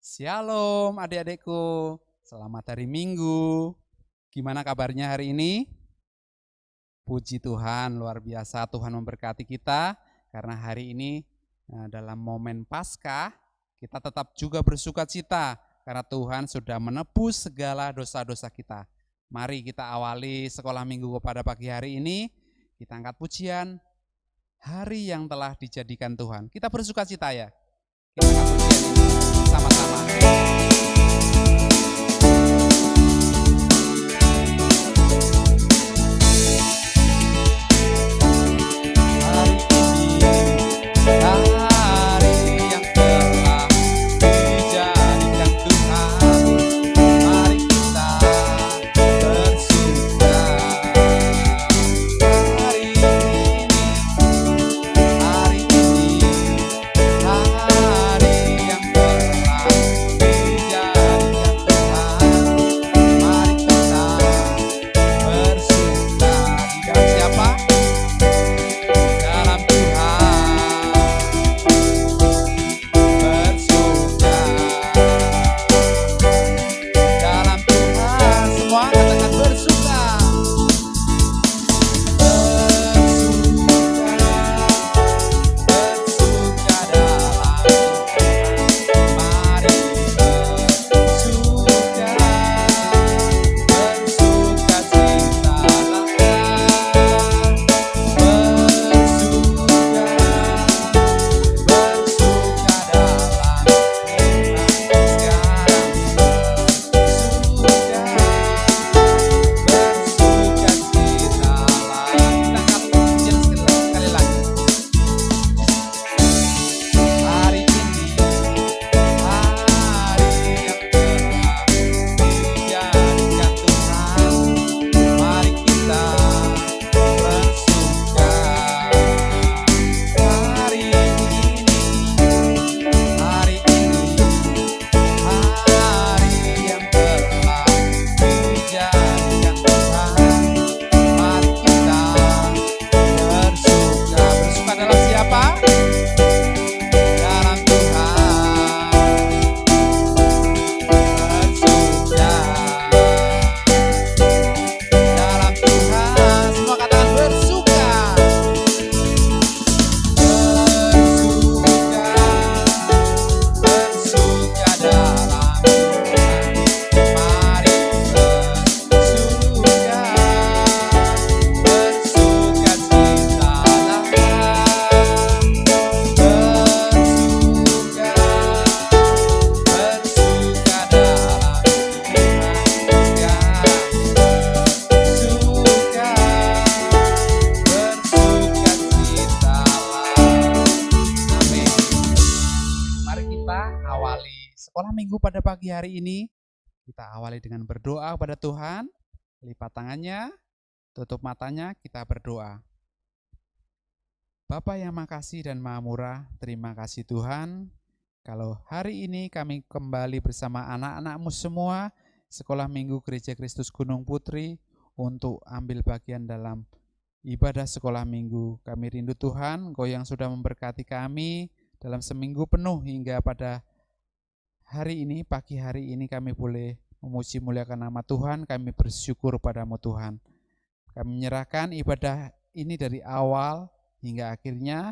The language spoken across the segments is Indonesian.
Shalom adik-adikku, selamat hari Minggu. Gimana kabarnya hari ini? Puji Tuhan, luar biasa Tuhan memberkati kita. Karena hari ini dalam momen Paskah, kita tetap juga bersuka cita. Karena Tuhan sudah menebus segala dosa-dosa kita. Mari kita awali sekolah minggu pada pagi hari ini. Kita angkat pujian, hari yang telah dijadikan Tuhan. Kita bersuka cita ya. Kita angkat pujian ini sama-sama. Pada pagi hari ini kita awali dengan berdoa pada Tuhan. Lipat tangannya, tutup matanya, kita berdoa. Bapa yang makasih dan maha murah, terima kasih Tuhan. Kalau hari ini kami kembali bersama anak-anak-Mu semua, Sekolah Minggu Gereja Kristus Gunung Putri, untuk ambil bagian dalam ibadah sekolah minggu. Kami rindu Tuhan, Engkau yang sudah memberkati kami dalam seminggu penuh hingga pada hari ini, pagi hari ini kami boleh memuji muliakan nama Tuhan, kami bersyukur padamu Tuhan. Kami menyerahkan ibadah ini dari awal hingga akhirnya.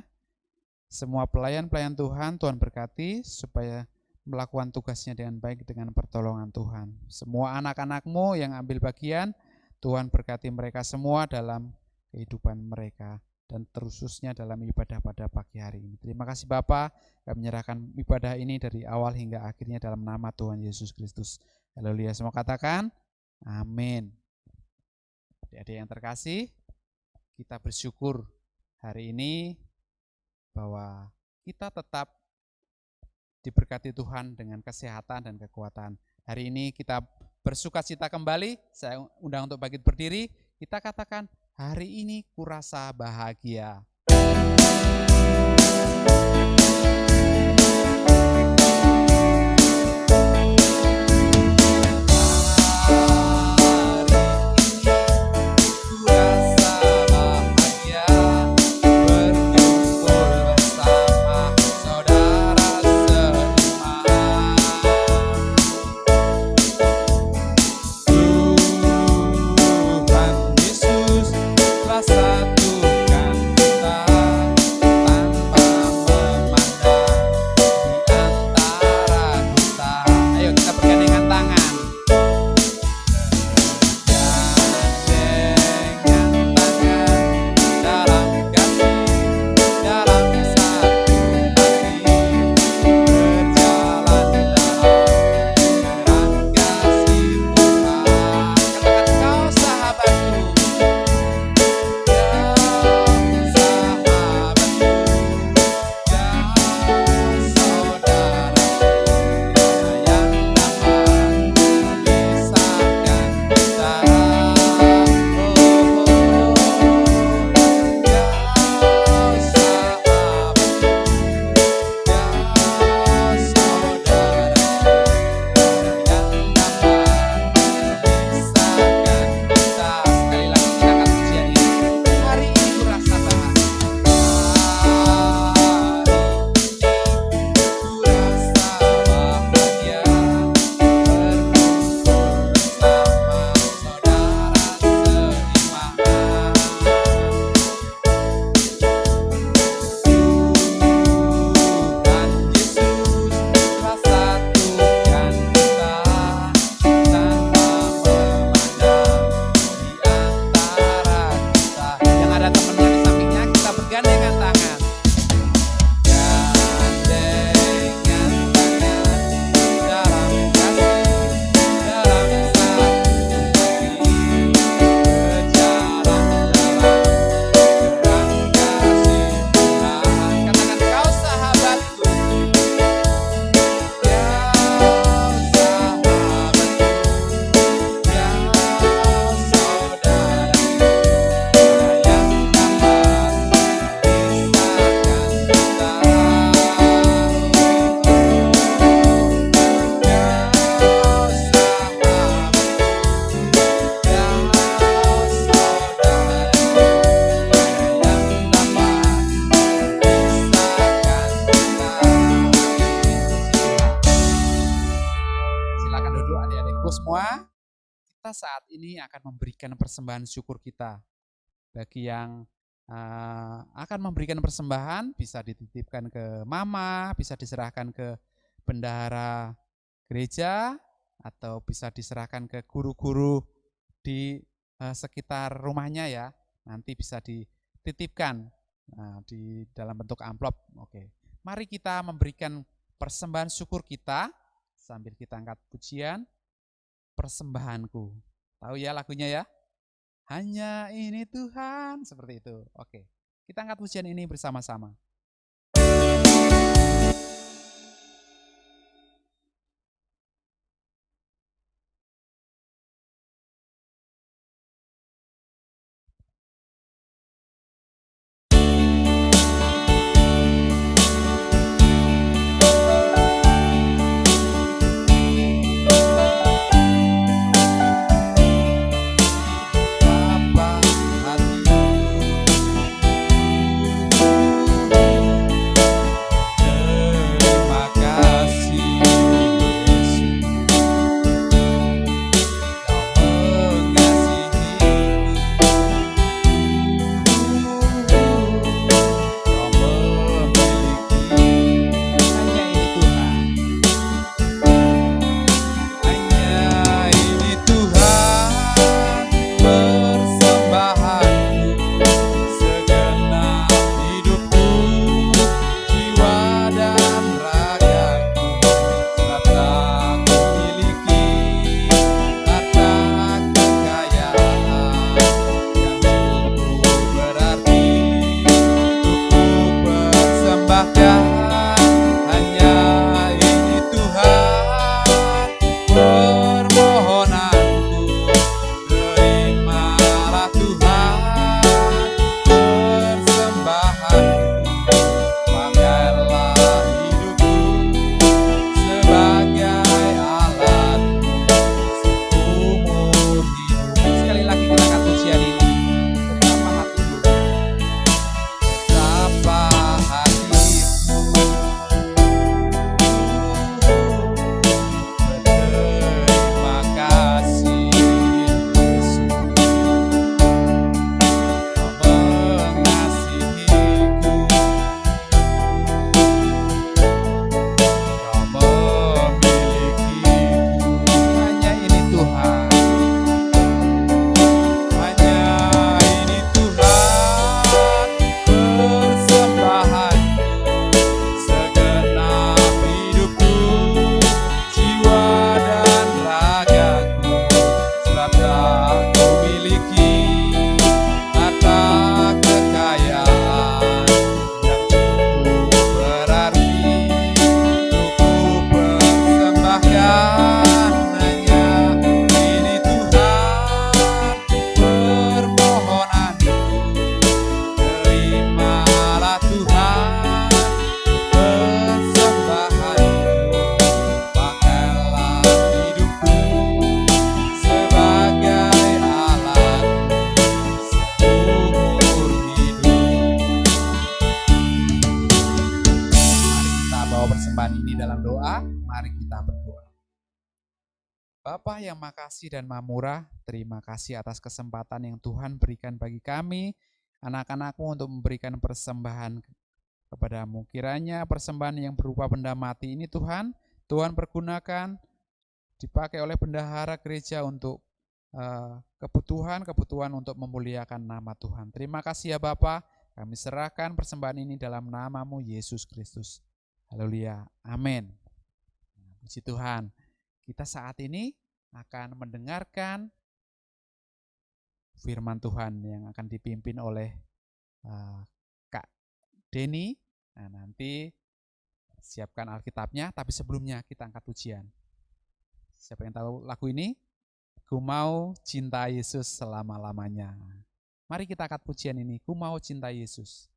Semua pelayan-pelayan Tuhan, Tuhan berkati supaya melakukan tugasnya dengan baik dengan pertolongan Tuhan. Semua anak-anak-Mu yang ambil bagian, Tuhan berkati mereka semua dalam kehidupan mereka. Dan terususnya dalam ibadah pada pagi hari ini. Terima kasih Bapa, kami menyerahkan ibadah ini dari awal hingga akhirnya dalam nama Tuhan Yesus Kristus. Haleluya, semua katakan amin. Adik-adik yang terkasih, kita bersyukur hari ini bahwa kita tetap diberkati Tuhan dengan kesehatan dan kekuatan. Hari ini kita bersuka cita kembali, saya undang untuk bangkit berdiri, kita katakan, hari ini kurasa bahagia. kita saat ini akan memberikan persembahan syukur kita. Bagi yang akan memberikan persembahan bisa dititipkan ke mama, bisa diserahkan ke bendahara gereja, atau bisa diserahkan ke guru-guru di sekitar rumahnya ya. Nanti bisa dititipkan di dalam bentuk amplop. Oke. Mari kita memberikan persembahan syukur kita sambil kita angkat pujian. Persembahanku. Tahu ya lagunya ya? Hanya ini Tuhan, seperti itu. Oke. Kita angkat pujian ini bersama-sama. Bapa yang makasih dan maha murah, terima kasih atas kesempatan yang Tuhan berikan bagi kami, anak-anakmu, untuk memberikan persembahan kepadamu. Kiranya persembahan yang berupa benda mati ini Tuhan pergunakan, dipakai oleh bendahara gereja untuk kebutuhan untuk memuliakan nama Tuhan. Terima kasih ya Bapa, kami serahkan persembahan ini dalam nama-Mu Yesus Kristus. Haleluya, amin. Puji Tuhan. Kita saat ini akan mendengarkan firman Tuhan yang akan dipimpin oleh Kak Denny. Nah, nanti siapkan Alkitabnya, tapi sebelumnya kita angkat pujian. Siapa yang tahu lagu ini? Ku mau cinta Yesus selama-lamanya. Mari kita angkat pujian ini, ku mau cinta Yesus.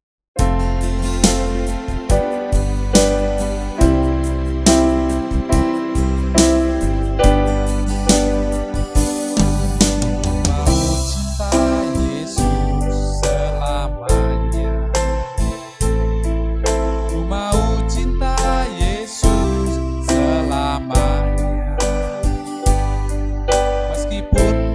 Meskipun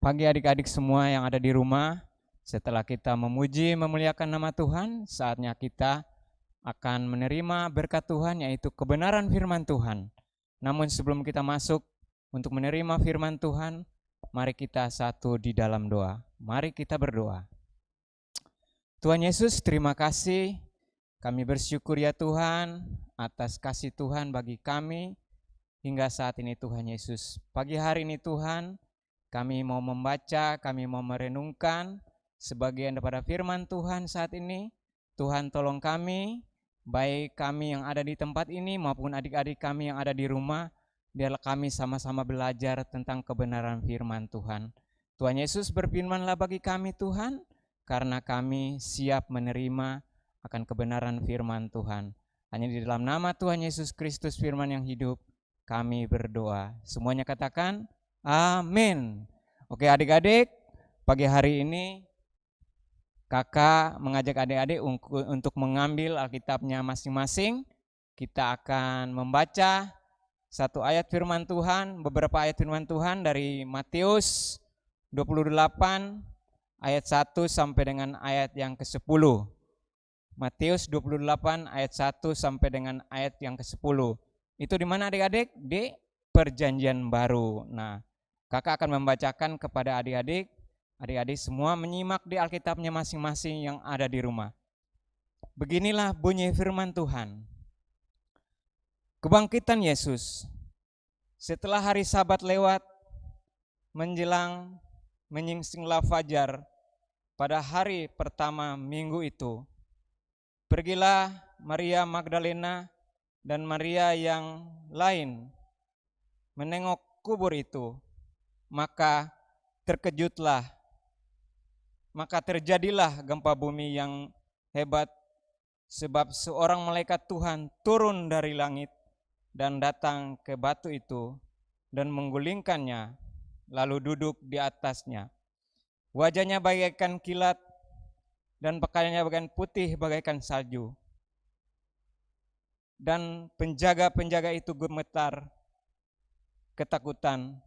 Pagi adik-adik semua yang ada di rumah, setelah kita memuji memuliakan nama Tuhan, saatnya kita akan menerima berkat Tuhan, yaitu kebenaran firman Tuhan. Namun sebelum kita masuk untuk menerima firman Tuhan, mari kita satu di dalam doa. Mari kita berdoa. Tuhan Yesus, terima kasih. Kami bersyukur ya Tuhan atas kasih Tuhan bagi kami hingga saat ini Tuhan Yesus. Pagi hari ini Tuhan, kami mau membaca, kami mau merenungkan sebagian daripada firman Tuhan saat ini. Tuhan tolong kami, baik kami yang ada di tempat ini maupun adik-adik kami yang ada di rumah, biarlah kami sama-sama belajar tentang kebenaran firman Tuhan. Tuhan Yesus, berfirmanlah bagi kami Tuhan, karena kami siap menerima akan kebenaran firman Tuhan. Hanya di dalam nama Tuhan Yesus Kristus firman yang hidup, kami berdoa. Semuanya katakan, amin. Oke adik-adik, pagi hari ini kakak mengajak adik-adik untuk mengambil Alkitabnya masing-masing. Kita akan membaca satu ayat firman Tuhan, beberapa ayat firman Tuhan dari Matius 28 ayat 1 sampai dengan ayat yang ke-10. Matius 28 ayat 1 sampai dengan ayat yang ke-10. Itu di mana adik-adik? Di Perjanjian Baru. Nah, kakak akan membacakan kepada adik-adik. Adik-adik semua menyimak di Alkitabnya masing-masing yang ada di rumah. Beginilah bunyi firman Tuhan. Kebangkitan Yesus. Setelah hari Sabat lewat, menjelang menyingsinglah fajar pada hari pertama minggu itu, pergilah Maria Magdalena dan Maria yang lain menengok kubur itu. Maka terjadilah gempa bumi yang hebat, sebab seorang malaikat Tuhan turun dari langit dan datang ke batu itu dan menggulingkannya, lalu duduk di atasnya. Wajahnya bagaikan kilat dan pakaiannya bagaikan putih bagaikan salju. Dan penjaga-penjaga itu gemetar ketakutan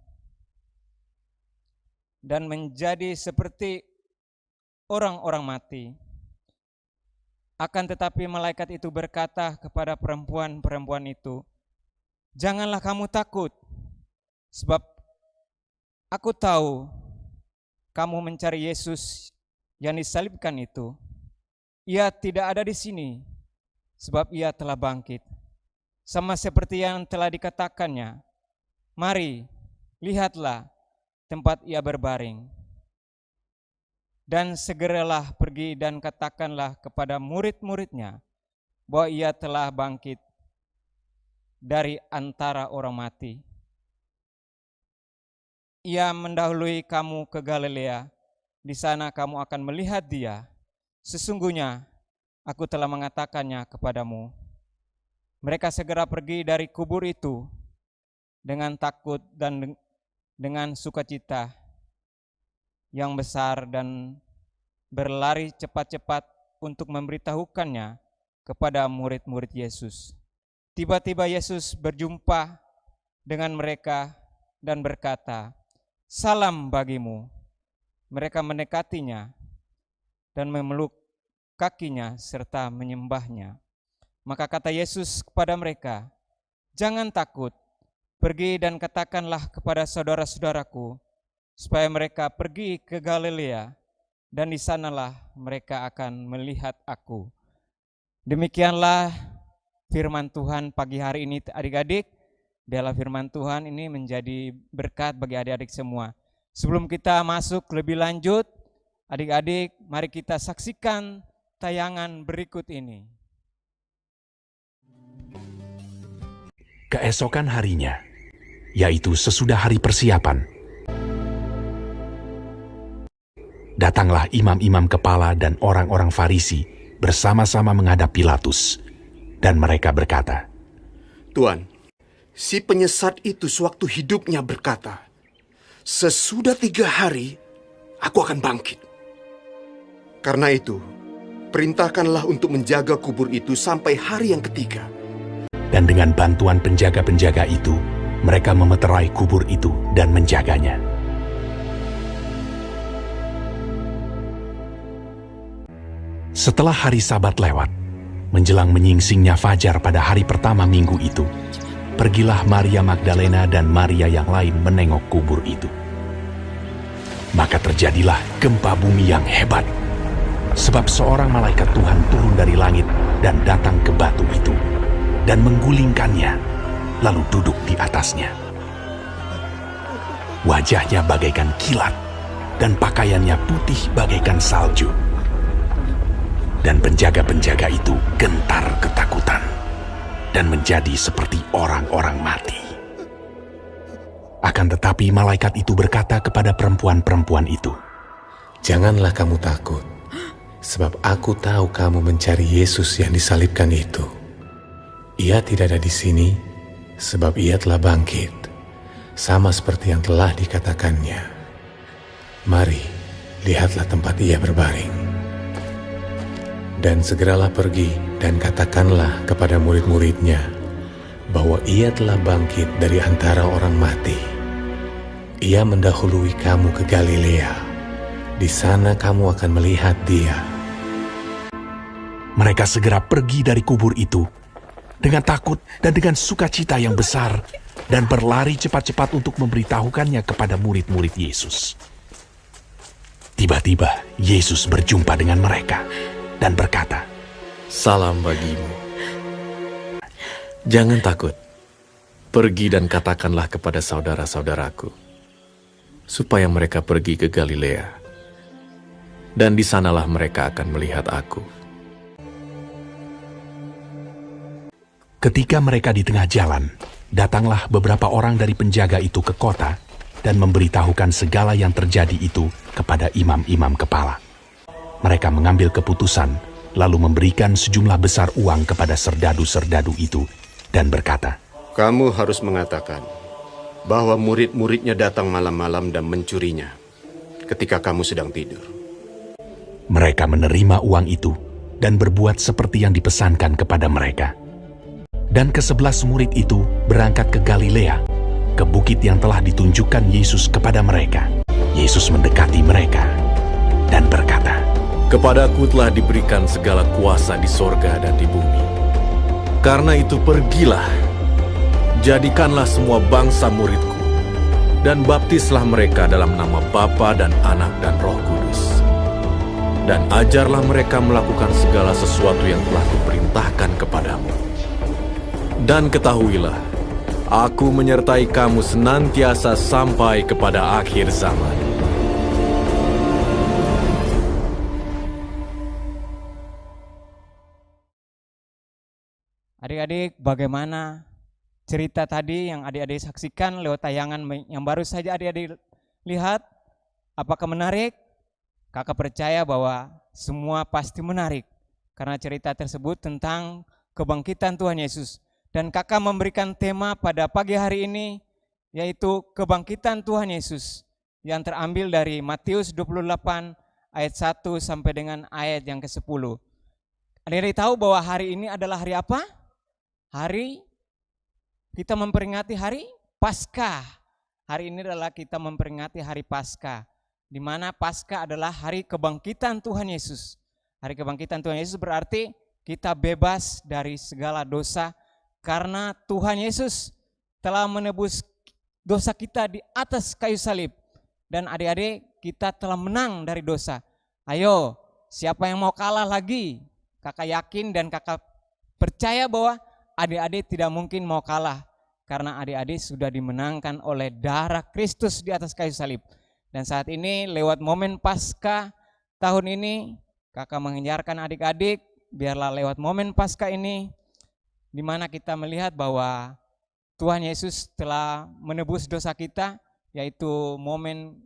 dan menjadi seperti orang-orang mati. Akan tetapi malaikat itu berkata kepada perempuan-perempuan itu, "Janganlah kamu takut, sebab aku tahu kamu mencari Yesus yang disalibkan itu. Ia tidak ada di sini, sebab ia telah bangkit, sama seperti yang telah dikatakannya. Mari, lihatlah tempat ia berbaring. Dan segeralah pergi dan katakanlah kepada murid-muridnya bahwa ia telah bangkit dari antara orang mati. Ia mendahului kamu ke Galilea, di sana kamu akan melihat dia. Sesungguhnya aku telah mengatakannya kepadamu." Mereka segera pergi dari kubur itu dengan takut dan dengan sukacita yang besar dan berlari cepat-cepat untuk memberitahukannya kepada murid-murid Yesus. Tiba-tiba Yesus berjumpa dengan mereka dan berkata, "Salam bagimu." Mereka mendekatinya dan memeluk kakinya serta menyembahnya. Maka kata Yesus kepada mereka, "Jangan takut, pergi dan katakanlah kepada saudara-saudaraku supaya mereka pergi ke Galilea, dan di sanalah mereka akan melihat aku." Demikianlah firman Tuhan pagi hari ini adik-adik. Biarlah firman Tuhan ini menjadi berkat bagi adik-adik semua. Sebelum kita masuk lebih lanjut, adik-adik mari kita saksikan tayangan berikut ini. Keesokan harinya, yaitu sesudah hari persiapan, datanglah imam-imam kepala dan orang-orang Farisi bersama-sama menghadap Pilatus, dan mereka berkata, "Tuan, si penyesat itu sewaktu hidupnya berkata, 'Sesudah 3 hari, aku akan bangkit.' Karena itu, perintahkanlah untuk menjaga kubur itu sampai hari yang ketiga." Dan dengan bantuan penjaga-penjaga itu, mereka memeterai kubur itu dan menjaganya. Setelah hari Sabat lewat, menjelang menyingsingnya fajar pada hari pertama minggu itu, pergilah Maria Magdalena dan Maria yang lain menengok kubur itu. Maka terjadilah gempa bumi yang hebat, sebab seorang malaikat Tuhan turun dari langit dan datang ke batu itu, dan menggulingkannya, lalu duduk di atasnya. Wajahnya bagaikan kilat, dan pakaiannya putih bagaikan salju. Dan penjaga-penjaga itu gentar ketakutan dan menjadi seperti orang-orang mati. Akan tetapi malaikat itu berkata kepada perempuan-perempuan itu, "Janganlah kamu takut, sebab aku tahu kamu mencari Yesus yang disalibkan itu. Ia tidak ada di sini, sebab ia telah bangkit, sama seperti yang telah dikatakannya. Mari, lihatlah tempat ia berbaring. Dan segeralah pergi dan katakanlah kepada murid-muridnya bahwa ia telah bangkit dari antara orang mati. Ia mendahului kamu ke Galilea. Di sana kamu akan melihat dia." mereka segera pergi dari kubur itu dengan takut dan dengan sukacita yang besar dan berlari cepat-cepat untuk memberitahukannya kepada murid-murid Yesus. Tiba-tiba Yesus berjumpa dengan mereka dan berkata, "Salam bagimu. Jangan takut. Pergi dan katakanlah kepada saudara-saudaraku, supaya mereka pergi ke Galilea. Dan di sanalah mereka akan melihat aku." Ketika mereka di tengah jalan, datanglah beberapa orang dari penjaga itu ke kota dan memberitahukan segala yang terjadi itu kepada imam-imam kepala. Mereka mengambil keputusan, lalu memberikan sejumlah besar uang kepada serdadu-serdadu itu, dan berkata, Kamu harus mengatakan bahwa murid-muridnya datang malam-malam dan mencurinya ketika kamu sedang tidur. mereka menerima uang itu dan berbuat seperti yang dipesankan kepada mereka. Dan ke-11 murid itu berangkat ke Galilea, ke bukit yang telah ditunjukkan Yesus kepada mereka. Yesus mendekati mereka dan berkata, "Kepadaku telah diberikan segala kuasa di sorga dan di bumi. Karena itu pergilah, jadikanlah semua bangsa muridku, dan baptislah mereka dalam nama Bapa dan Anak dan Roh Kudus. Dan ajarlah mereka melakukan segala sesuatu yang telah kuperintahkan kepadamu. Dan ketahuilah, aku menyertai kamu senantiasa sampai kepada akhir zaman." Adik-adik, bagaimana cerita tadi yang adik-adik saksikan lewat tayangan yang baru saja adik-adik lihat? Apakah menarik? Kakak percaya bahwa semua pasti menarik, karena cerita tersebut tentang kebangkitan Tuhan Yesus. Dan kakak memberikan tema pada pagi hari ini, yaitu kebangkitan Tuhan Yesus, yang terambil dari Matius 28 ayat 1 sampai dengan ayat yang ke-10. Adik-adik tahu bahwa hari ini adalah hari apa? Hari kita memperingati hari Paskah. Hari ini adalah kita memperingati hari Paskah, di mana Paskah adalah hari kebangkitan Tuhan Yesus. Hari kebangkitan Tuhan Yesus berarti kita bebas dari segala dosa karena Tuhan Yesus telah menebus dosa kita di atas kayu salib. Dan adik-adik, kita telah menang dari dosa. Ayo, siapa yang mau kalah lagi? Kakak yakin dan kakak percaya bahwa adik-adik tidak mungkin mau kalah, karena adik-adik sudah dimenangkan oleh darah Kristus di atas kayu salib. Dan saat ini lewat momen Paskah tahun ini, kakak mengingatkan adik-adik, biarlah lewat momen Paskah ini, di mana kita melihat bahwa Tuhan Yesus telah menebus dosa kita, yaitu momen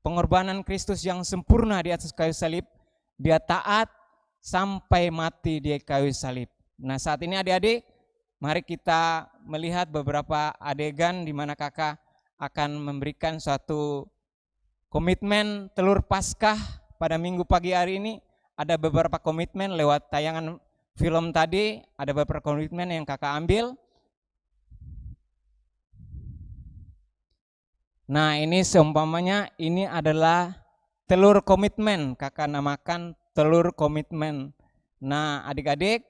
pengorbanan Kristus yang sempurna di atas kayu salib. Dia taat sampai mati di kayu salib. Nah, saat ini adik-adik, mari kita melihat beberapa adegan di mana kakak akan memberikan suatu komitmen telur Paskah pada minggu pagi hari ini. Ada beberapa komitmen lewat tayangan film tadi, ada beberapa komitmen yang kakak ambil. Nah, ini seumpamanya ini adalah telur komitmen, kakak namakan telur komitmen. Nah, adik-adik,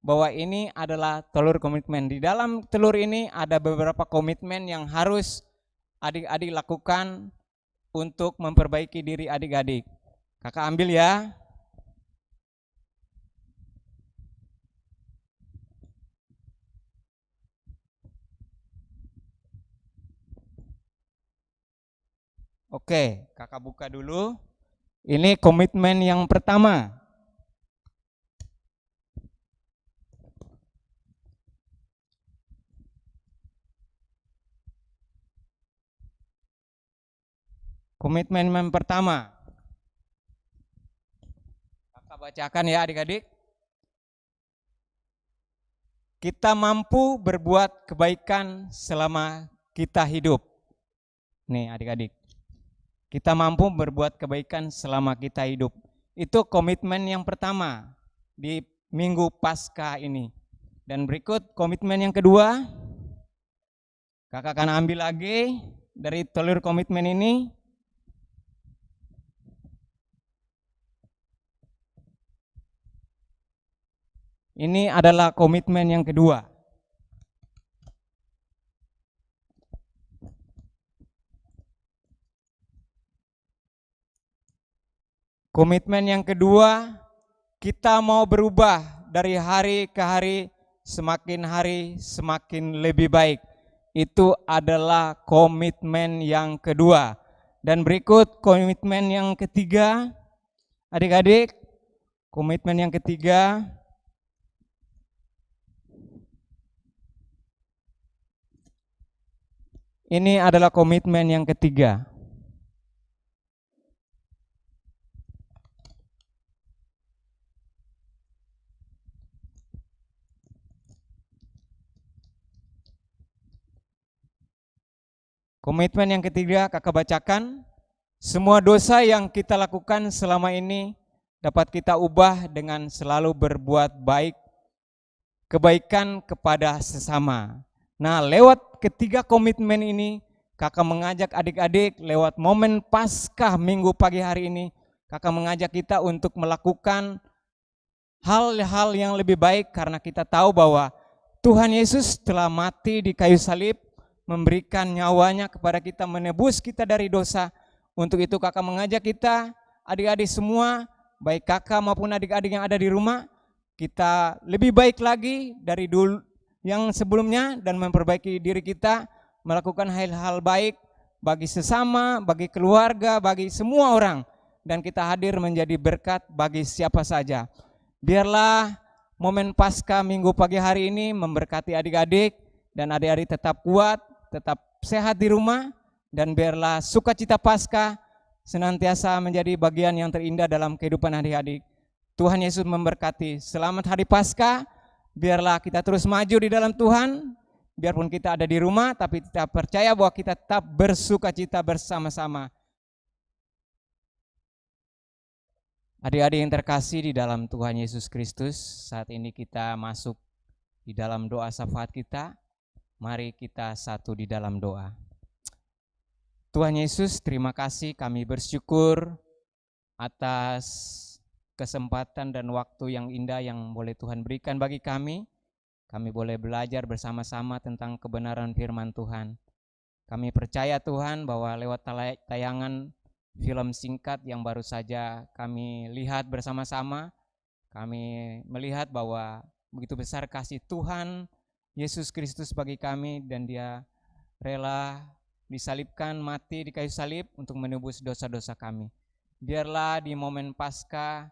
bahwa ini adalah telur komitmen. Di dalam telur ini ada beberapa komitmen yang harus adik-adik lakukan untuk memperbaiki diri adik-adik. Kakak ambil ya. Oke, kakak buka dulu. Ini komitmen yang pertama. Komitmen yang pertama. Kakak bacakan ya adik-adik. Kita mampu berbuat kebaikan selama kita hidup. Nih adik-adik. Kita mampu berbuat kebaikan selama kita hidup. Itu komitmen yang pertama di Minggu Paskah ini. Dan berikut komitmen yang kedua. Kakak akan ambil lagi dari telur komitmen ini. Ini adalah komitmen yang kedua. Komitmen yang kedua, kita mau berubah dari hari ke hari semakin lebih baik. Itu adalah komitmen yang kedua. Dan berikut komitmen yang ketiga, adik-adik, komitmen yang ketiga. Ini adalah komitmen yang ketiga. Komitmen yang ketiga kakak bacakan. Semua dosa yang kita lakukan selama ini dapat kita ubah dengan selalu berbuat baik, kebaikan kepada sesama. Nah, lewat ketiga komitmen ini, kakak mengajak adik-adik lewat momen Paskah Minggu pagi hari ini, kakak mengajak kita untuk melakukan hal-hal yang lebih baik karena kita tahu bahwa Tuhan Yesus telah mati di kayu salib, memberikan nyawanya kepada kita, menebus kita dari dosa. Untuk itu kakak mengajak kita, adik-adik semua, baik kakak maupun adik-adik yang ada di rumah, kita lebih baik lagi dari dulu yang sebelumnya dan memperbaiki diri kita, melakukan hal-hal baik bagi sesama, bagi keluarga, bagi semua orang, dan kita hadir menjadi berkat bagi siapa saja. Biarlah momen Paskah Minggu pagi hari ini memberkati adik-adik, dan adik-adik tetap kuat, tetap sehat di rumah, dan biarlah sukacita Paskah senantiasa menjadi bagian yang terindah dalam kehidupan adik-adik. Tuhan Yesus memberkati. Selamat Hari Paskah. Biarlah kita terus maju di dalam Tuhan, biarpun kita ada di rumah, tapi kita percaya bahwa kita tetap bersukacita bersama-sama. Adik-adik yang terkasih di dalam Tuhan Yesus Kristus, saat ini kita masuk di dalam doa syafaat kita. Mari kita satu di dalam doa. Tuhan Yesus, terima kasih, kami bersyukur atas kesempatan dan waktu yang indah yang boleh Tuhan berikan bagi kami. Kami boleh belajar bersama-sama tentang kebenaran firman Tuhan. Kami percaya Tuhan bahwa lewat tayangan film singkat yang baru saja kami lihat bersama-sama, kami melihat bahwa begitu besar kasih Tuhan Yesus Kristus bagi kami, dan Dia rela disalibkan, mati di kayu salib untuk menebus dosa-dosa kami. Biarlah di momen Paskah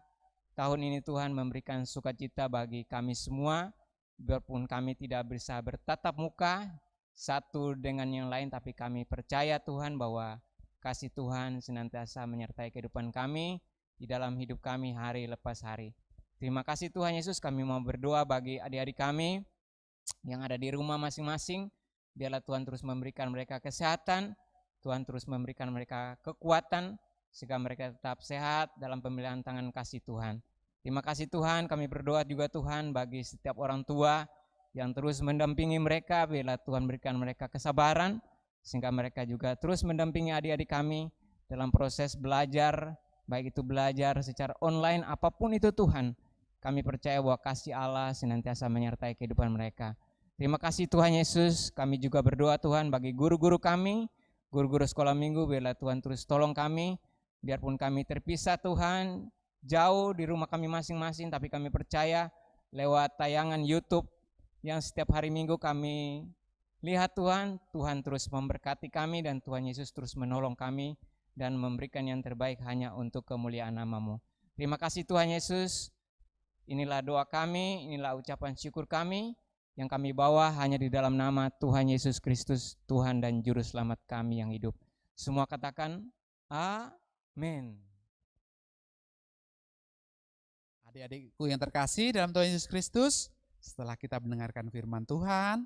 tahun ini Tuhan memberikan sukacita bagi kami semua, biarpun kami tidak bisa bertatap muka satu dengan yang lain, tapi kami percaya Tuhan bahwa kasih Tuhan senantiasa menyertai kehidupan kami di dalam hidup kami hari lepas hari. Terima kasih Tuhan Yesus, kami mau berdoa bagi adik-adik kami yang ada di rumah masing-masing. Biarlah Tuhan terus memberikan mereka kesehatan, Tuhan terus memberikan mereka kekuatan, sehingga mereka tetap sehat dalam pemeliharaan tangan kasih Tuhan. Terima kasih Tuhan, kami berdoa juga Tuhan bagi setiap orang tua yang terus mendampingi mereka. Biarlah Tuhan berikan mereka kesabaran, sehingga mereka juga terus mendampingi adik-adik kami dalam proses belajar baik itu belajar secara online, apapun itu Tuhan, kami percaya bahwa kasih Allah senantiasa menyertai kehidupan mereka. Terima kasih Tuhan Yesus, kami juga berdoa Tuhan bagi guru-guru kami, guru-guru sekolah minggu, biarlah Tuhan terus tolong kami, biarpun kami terpisah Tuhan, jauh di rumah kami masing-masing, tapi kami percaya lewat tayangan YouTube yang setiap hari Minggu kami lihat Tuhan, Tuhan terus memberkati kami dan Tuhan Yesus terus menolong kami dan memberikan yang terbaik hanya untuk kemuliaan nama-Mu. Terima kasih Tuhan Yesus, inilah doa kami, inilah ucapan syukur kami, yang kami bawa hanya di dalam nama Tuhan Yesus Kristus, Tuhan dan Juru Selamat kami yang hidup. Semua katakan, amin. Adik-adikku yang terkasih dalam Tuhan Yesus Kristus, setelah kita mendengarkan firman Tuhan,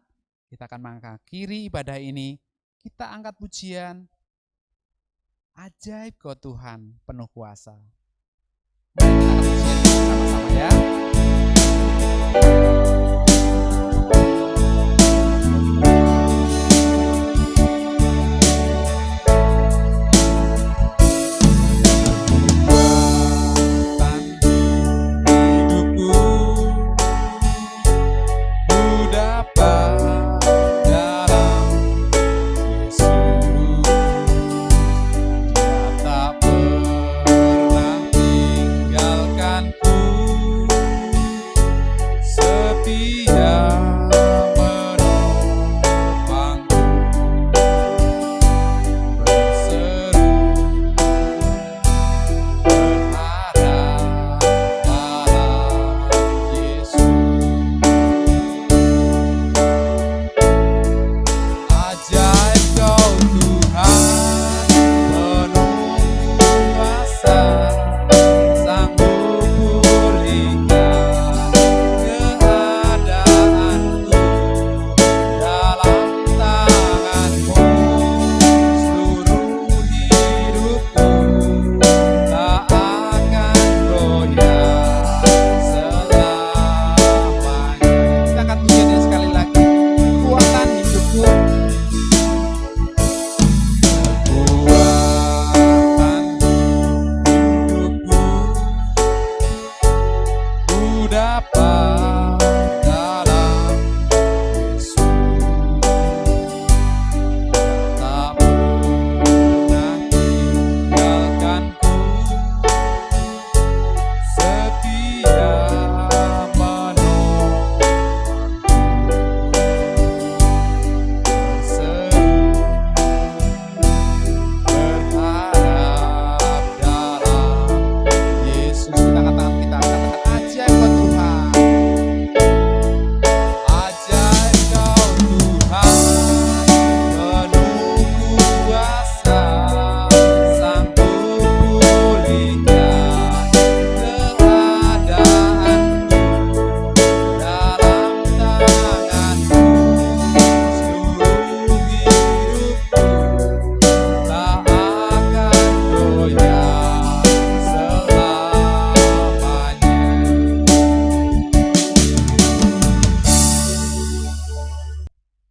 kita akan mengakhiri ibadah ini. Kita angkat pujian, ajaib kau Tuhan penuh kuasa. Mari kita angkat pujian bersama-sama ya.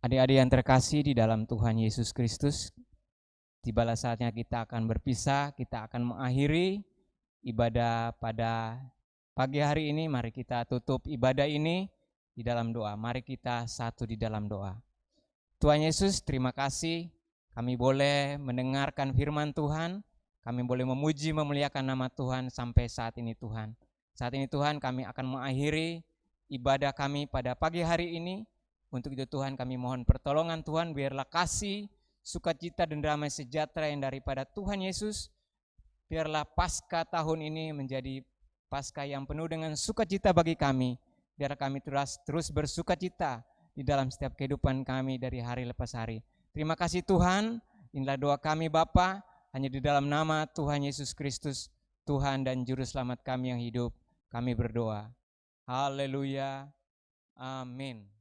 Adik-adik yang terkasih di dalam Tuhan Yesus Kristus, tibalah saatnya kita akan berpisah, kita akan mengakhiri ibadah pada pagi hari ini. Mari kita tutup ibadah ini di dalam doa. Mari kita satu di dalam doa. Tuhan Yesus, terima kasih kami boleh mendengarkan firman Tuhan, kami boleh memuji memuliakan nama Tuhan sampai saat ini Tuhan. Saat ini Tuhan kami akan mengakhiri ibadah kami pada pagi hari ini. Untuk itu Tuhan kami mohon pertolongan Tuhan, biarlah kasih, sukacita dan damai sejahtera yang daripada Tuhan Yesus, biarlah Paskah tahun ini menjadi Paskah yang penuh dengan sukacita bagi kami, biar kami terus bersukacita di dalam setiap kehidupan kami dari hari lepas hari. Terima kasih Tuhan, inilah doa kami Bapa, hanya di dalam nama Tuhan Yesus Kristus, Tuhan dan Juru Selamat kami yang hidup, kami berdoa. Haleluya, amin.